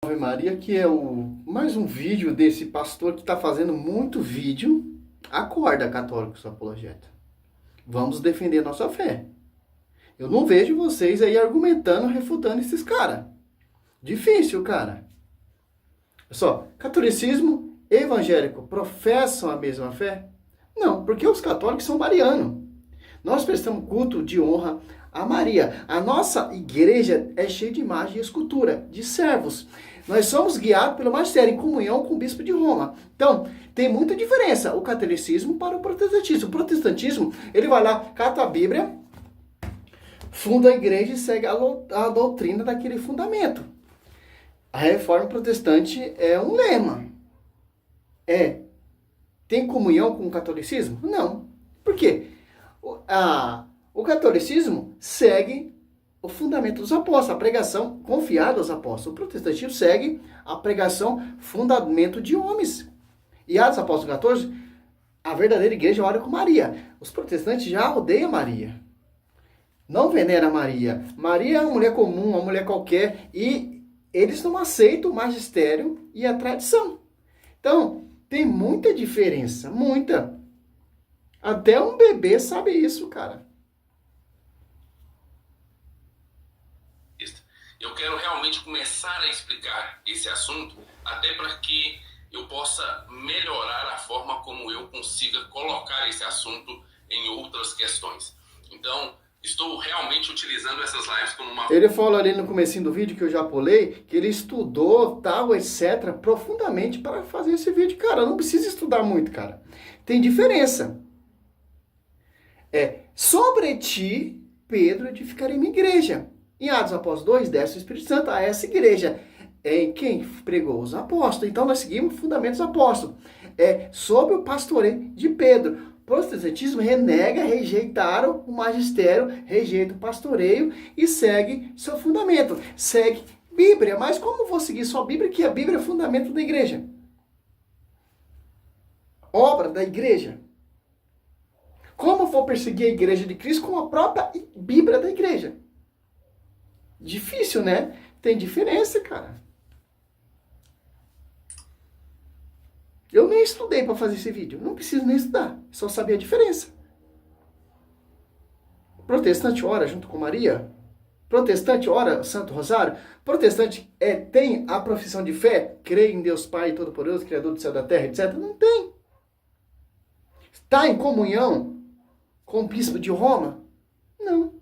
Ave Maria, que é mais um vídeo desse pastor que está fazendo muito vídeo. Acorda, católicos apologeta. Vamos defender nossa fé. Eu não vejo vocês aí argumentando, refutando esses caras. Difícil, cara. Só, catolicismo e evangélico professam a mesma fé? Não, porque os católicos são marianos. Nós prestamos culto de honra a Maria. A nossa igreja é cheia de imagem e escultura, de servos. Nós somos guiados pelo magistério em comunhão com o bispo de Roma. Então, tem muita diferença o catolicismo para o protestantismo. O protestantismo, ele vai lá, cata a Bíblia, funda a igreja e segue a doutrina daquele fundamento. A reforma protestante é um lema. Tem comunhão com o catolicismo? Não. Por quê? O catolicismo segue o fundamento dos apóstolos, a pregação confiada aos apóstolos. O protestantismo segue a pregação fundamento de homens. E Atos Apóstolos 14, a verdadeira igreja ora com Maria. Os protestantes já odeiam Maria. Não venera Maria. Maria é uma mulher comum, uma mulher qualquer, e eles não aceitam o magistério e a tradição. Então, tem muita diferença, muita. Até um bebê sabe isso, cara. Eu quero realmente começar a explicar esse assunto, até para que eu possa melhorar a forma como eu consiga colocar esse assunto em outras questões. Então, estou realmente utilizando essas lives como uma... Ele falou ali no comecinho do vídeo, que eu já pulei, que ele estudou, tal, etc., profundamente para fazer esse vídeo. Cara, não precisa estudar muito, cara. Tem diferença. Sobre ti, Pedro, edificarei minha igreja. Em Atos Apóstolos 2, desce o Espírito Santo a essa igreja. Em quem pregou? Os apóstolos. Então nós seguimos o fundamento dos apóstolos. Sobre o pastoreio de Pedro. O protestantismo renega, rejeitaram o magistério, rejeita o pastoreio e segue seu fundamento. Segue Bíblia. Mas como vou seguir só a Bíblia, que a Bíblia é fundamento da igreja? Obra da igreja. Como vou perseguir a igreja de Cristo com a própria Bíblia da igreja? Difícil, né? Tem diferença, cara. Eu nem estudei para fazer esse vídeo. Não preciso nem estudar. Só saber a diferença. Protestante ora junto com Maria. Protestante ora Santo Rosário. Protestante tem a profissão de fé. Crê em Deus Pai Todo-Poderoso, Criador do céu e da terra, etc. Não tem. Está em comunhão com o bispo de Roma? Não.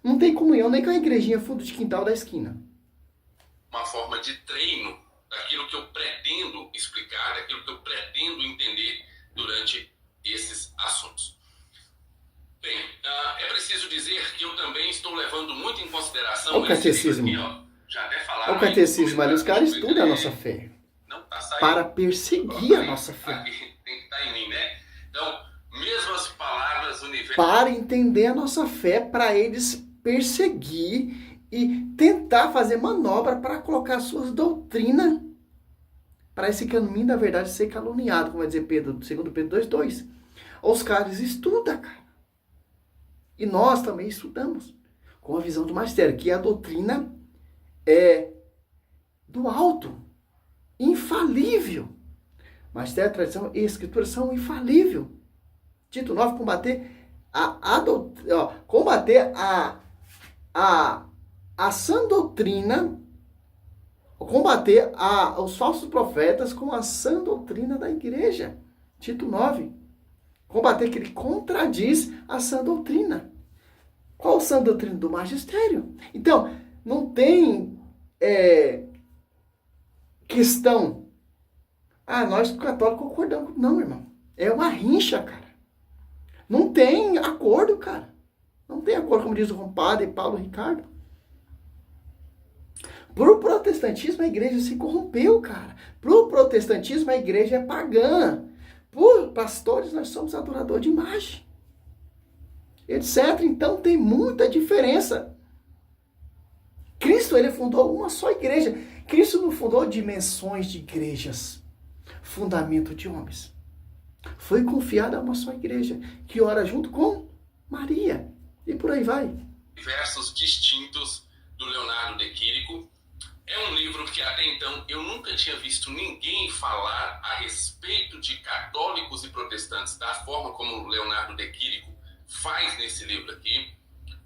Não tem comunhão nem com a igrejinha fundo de quintal da esquina. Uma forma de treino daquilo que eu pretendo explicar, daquilo que eu pretendo entender durante esses assuntos. Bem, é preciso dizer que eu também estou levando muito em consideração... O catecismo. Já até falaram... O catecismo, ali os caras estudam a nossa fé. Não tá saindo. Para perseguir a nossa fé. Tem que estar em mim, né? Então, mesmas palavras universais... Para entender a nossa fé, para eles perseguir e tentar fazer manobra para colocar suas doutrinas para esse caminho da verdade ser caluniado, como vai dizer Pedro, 2 Pedro 2:2. Os caras estudam, cara. E nós também estudamos com a visão do magistério, que a doutrina é do alto, infalível. Magistério, tradição e escritura são infalível. Tito 9, combater a sã doutrina, combater os falsos profetas com a sã doutrina da igreja. Tito 9. Combater que ele contradiz a sã doutrina. Qual a sã doutrina? Do magistério. Então, não tem questão. Nós católicos concordamos. Não, irmão. É uma rincha, cara. Não tem acordo, cara. Não tem acordo, como diz o compadre Paulo Ricardo. Pro protestantismo, a igreja se corrompeu, cara. Pro protestantismo, a igreja é pagã. Por pastores, nós somos adoradores de imagem. Etc. Então, tem muita diferença. Cristo, ele fundou uma só igreja. Cristo não fundou dimensões de igrejas. Fundamento de homens. Foi confiado a uma só igreja, que ora junto com Maria. E por aí vai. Versos distintos do Leonardo de Quirico, É um livro que até então eu nunca tinha visto ninguém falar a respeito de católicos e protestantes da forma como o Leonardo de Quirico faz nesse livro aqui,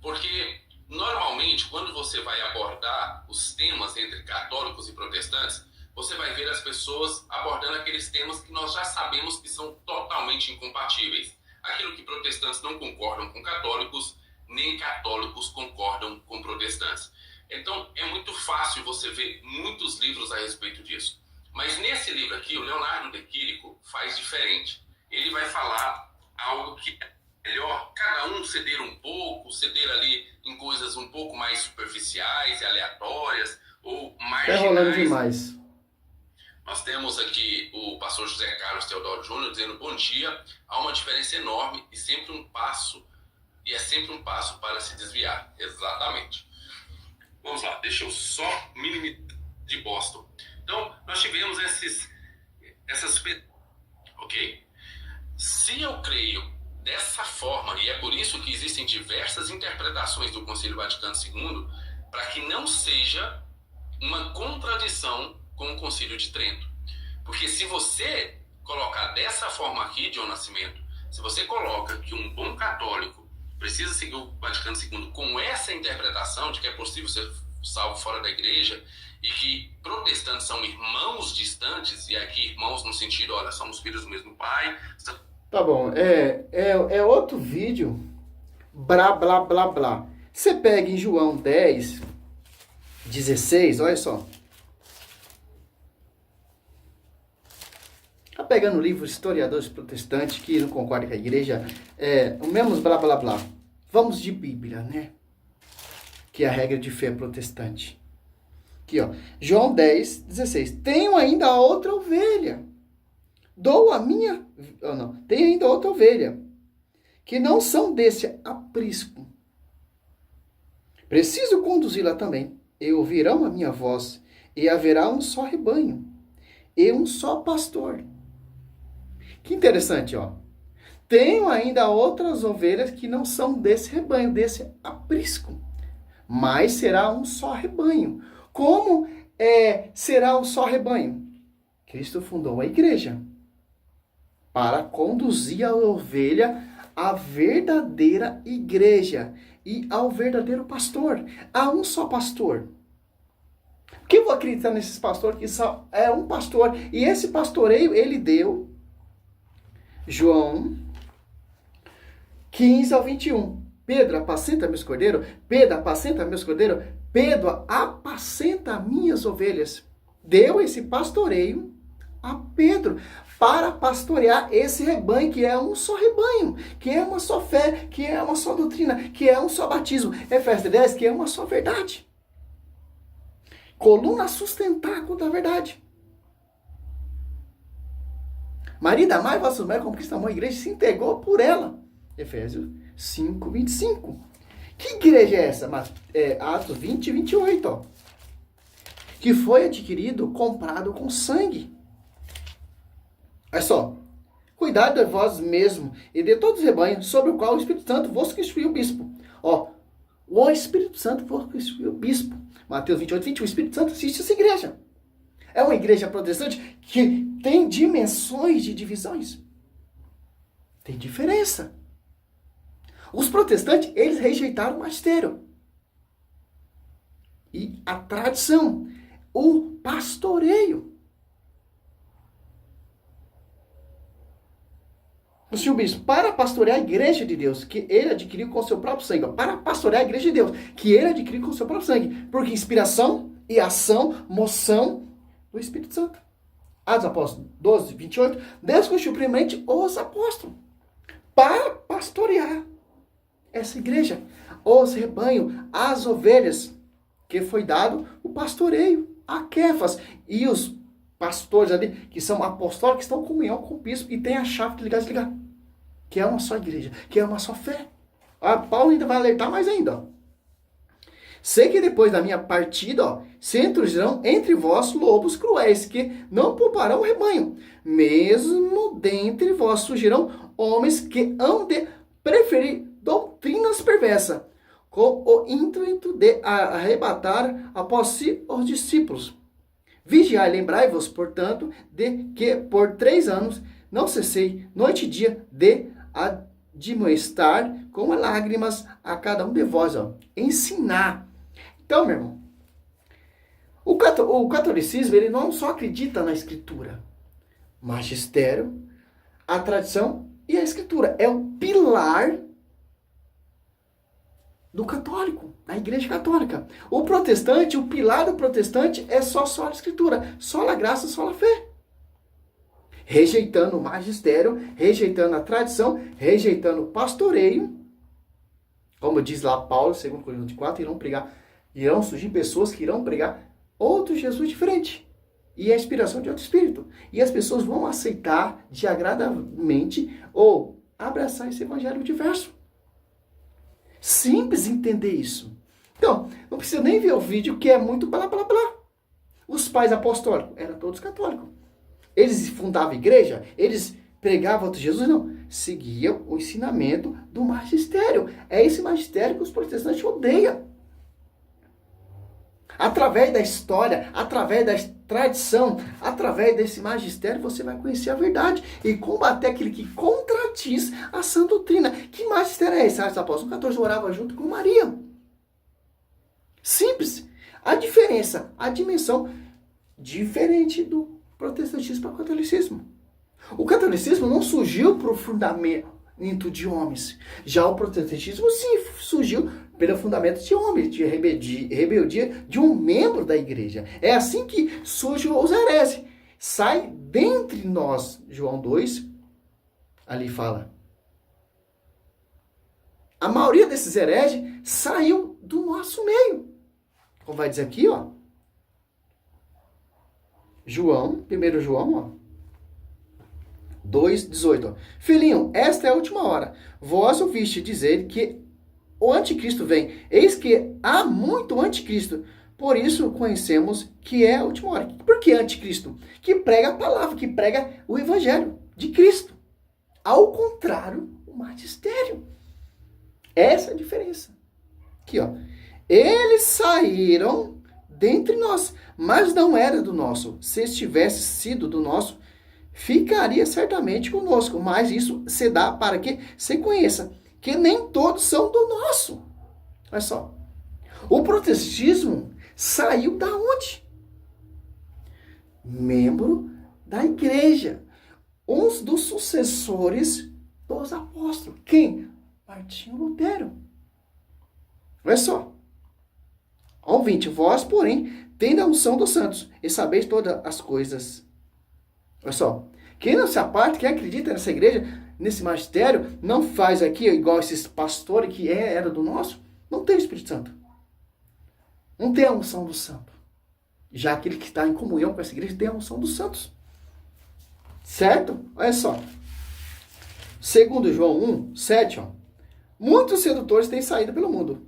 porque normalmente quando você vai abordar os temas entre católicos e protestantes, você vai ver as pessoas abordando aqueles temas que nós já sabemos que são totalmente incompatíveis. Aquilo que protestantes não concordam com católicos, nem católicos concordam com protestantes. Então, é muito fácil você ver muitos livros a respeito disso. Mas nesse livro aqui, o Leonardo de Quirico faz diferente. Ele vai falar algo que é melhor cada um ceder um pouco, ceder ali em coisas um pouco mais superficiais e aleatórias ou marginais. Tá rolando demais. Nós temos aqui o pastor José Carlos Teodoro Júnior dizendo: bom dia, há uma diferença enorme e sempre um passo para se desviar. Exatamente. Vamos lá, deixa eu só minimizar de Boston. Então, nós tivemos essas... Ok? Se eu creio dessa forma, e é por isso que existem diversas interpretações do Concílio Vaticano II, para que não seja uma contradição com o Concílio de Trento. Porque se você colocar dessa forma aqui, John Nascimento, se você coloca que um bom católico precisa seguir o Vaticano II com essa interpretação de que é possível ser salvo fora da igreja e que protestantes são irmãos distantes, e aqui irmãos no sentido, olha, somos filhos do mesmo pai. Tá bom, é outro vídeo, blá, blá, blá, blá. Você pega em João 10, 16, olha só. Tá pegando o livro Historiadores Protestantes, que não concordam com a igreja, o mesmo blá, blá, blá. Vamos de Bíblia, né? Que é a regra de fé protestante. Aqui, ó. João 10, 16. Tenho ainda outra ovelha. Dou a minha... Oh, não. Tenho ainda outra ovelha. Que não são desse aprisco. Preciso conduzi-la também. E ouvirão a minha voz. E haverá um só rebanho. E um só pastor. Que interessante, ó. Tenho ainda outras ovelhas que não são desse rebanho, desse aprisco. Mas será um só rebanho. Como será um só rebanho? Cristo fundou a igreja para conduzir a ovelha à verdadeira igreja e ao verdadeiro pastor. Há um só pastor. Por que eu vou acreditar nesses pastores que só é um pastor? E esse pastoreio ele deu João 15 ao 21. Pedro, apacenta meus cordeiros. Pedro, apacenta meus cordeiros. Pedro, apacenta minhas ovelhas. Deu esse pastoreio a Pedro para pastorear esse rebanho, que é um só rebanho, que é uma só fé, que é uma só doutrina, que é um só batismo. Efésios 10, que é uma só verdade. Coluna sustentáculo da verdade. Marido, amai vossa mulher como Cristo amou a igreja e se entregou por ela. Efésios 5, 25. Que igreja é essa? Atos 20 e 28. Ó. Que foi adquirido, comprado com sangue. Olha só. Cuidado de vós mesmo e de todos os rebanhos, sobre o qual o Espírito Santo vos constituiu o bispo. Ó, o Espírito Santo vos constituiu o bispo. Mateus 28, 21. O Espírito Santo assiste essa igreja. É uma igreja protestante que tem dimensões de divisões. Tem diferença. Os protestantes, eles rejeitaram o magistério. E a tradição. O pastoreio. O senhor bispo, para pastorear a igreja de Deus, que ele adquiriu com seu próprio sangue. Para pastorear a igreja de Deus, que ele adquiriu com seu próprio sangue. Porque inspiração e ação, moção do Espírito Santo. Atos Apóstolos 12, 28. Deus constituiu primeiramente os apóstolos para pastorear essa igreja, os rebanhos, as ovelhas, que foi dado o pastoreio a Quefas. E os pastores ali, que são apostólicos, que estão em comunhão com o bispo e tem a chave de ligar e desligar. Que é uma só igreja, que é uma só fé. Paulo ainda vai alertar mais ainda, ó. Sei que depois da minha partida, ó, se introduzirão entre vós lobos cruéis, que não pouparão o rebanho. Mesmo dentre vós surgirão homens que hão de preferir doutrinas perversas, com o intuito de arrebatar após si os discípulos. Vigiai, lembrai-vos, portanto, de que por 3 anos não cessei, noite e dia, de admoestar com lágrimas a cada um de vós. Ensinar. Então, meu irmão, o catolicismo, ele não só acredita na escritura. Magistério, a tradição e a escritura. É o pilar do católico, da igreja católica. O protestante, o pilar do protestante é só a escritura. Só a graça, só a fé. Rejeitando o magistério, rejeitando a tradição, rejeitando o pastoreio. Como diz lá Paulo, 2 Coríntios 4, irão surgir pessoas que irão pregar outro Jesus diferente. E a inspiração de outro espírito. E as pessoas vão aceitar de agradamente ou abraçar esse evangelho diverso. Simples entender isso. Então, não precisa nem ver o vídeo que é muito blá blá blá. Os pais apostólicos eram todos católicos. Eles fundavam a igreja, eles pregavam outro Jesus, não. Seguiam o ensinamento do magistério. É esse magistério que os protestantes odeiam. Através da história, através da tradição, através desse magistério, você vai conhecer a verdade e combater aquele que contradiz a sã doutrina. Que magistério é esse? Os apóstolos 14 oravam junto com Maria. Simples. A diferença, a dimensão diferente do protestantismo para o catolicismo. O catolicismo não surgiu para o fundamento de homens. Já o protestantismo, sim, surgiu pelo fundamento de homens, de rebeldia de um membro da igreja. É assim que surgem os hereges. Sai dentre nós, João 2, ali fala. A maioria desses hereges saiu do nosso meio. Como vai dizer aqui, ó. João, 1 João, ó. 2,18. Filhinho, esta é a última hora. Vós ouviste dizer que o anticristo vem. Eis que há muito anticristo. Por isso conhecemos que é a última hora. Por que anticristo? Que prega a palavra, que prega o evangelho de Cristo. Ao contrário, o magistério. Essa é a diferença. Aqui, ó. Eles saíram dentre nós, mas não era do nosso. Se estivesse sido do nosso, ficaria certamente conosco. Mas isso se dá para que se conheça que nem todos são do nosso. Olha só. O protestantismo saiu da onde? Membro da igreja. Uns dos sucessores dos apóstolos. Quem? Martinho Lutero. Olha só. Ao 20. Vós, porém, tende a unção dos santos e sabeis todas as coisas. Olha só. Quem não se aparta, quem acredita nessa igreja, nesse magistério, não faz aqui igual esses pastores que era do nosso, não tem o Espírito Santo. Não tem a unção do santo. Já aquele que está em comunhão com essa igreja tem a unção dos santos. Certo? Olha só. Segundo João 1, 7, ó. Muitos sedutores têm saído pelo mundo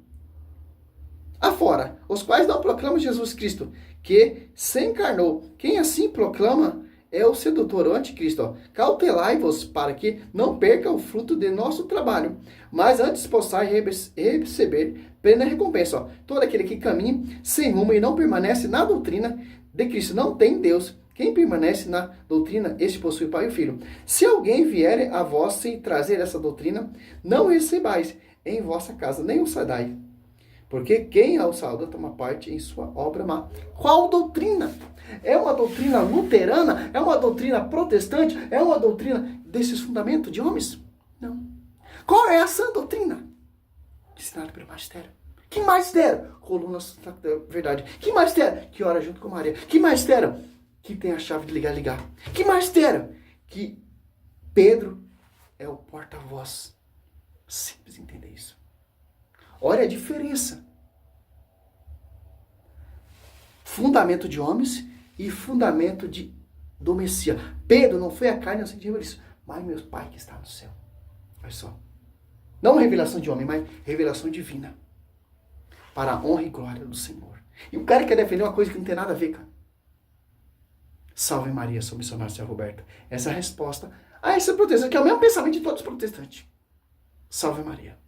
afora, os quais não proclamam Jesus Cristo, que se encarnou. Quem assim proclama é o sedutor, o anticristo. Ó. Cautelai-vos para que não perca o fruto de nosso trabalho, mas antes possais receber plena recompensa. Ó. Todo aquele que caminha sem rumo e não permanece na doutrina de Cristo não tem Deus. Quem permanece na doutrina, este possui Pai e Filho. Se alguém vier a vós sem trazer essa doutrina, não recebais em vossa casa, nem o saudai. Porque quem ao sauda toma parte em sua obra má. Qual doutrina? É uma doutrina luterana? É uma doutrina protestante? É uma doutrina desses fundamentos de homens? Não. Qual é a sã doutrina? Ensinada pelo magistério. Que magistério? Coluna da verdade. Que magistério? Que ora junto com Maria. Que magistério? Que tem a chave de ligar. Que magistério? Que Pedro é o porta-voz. Simples entender isso. Olha a diferença. Fundamento de homens e fundamento do Messias. Pedro não foi a carne, não sentiu isso, mas meu Pai que está no céu. Olha só. Não revelação de homem, mas revelação divina. Para a honra e glória do Senhor. E o cara quer defender uma coisa que não tem nada a ver, cara. Salve Maria, sou missionário Cia Roberta. Essa é a resposta a esse protestante, que é o mesmo pensamento de todos os protestantes. Salve Maria.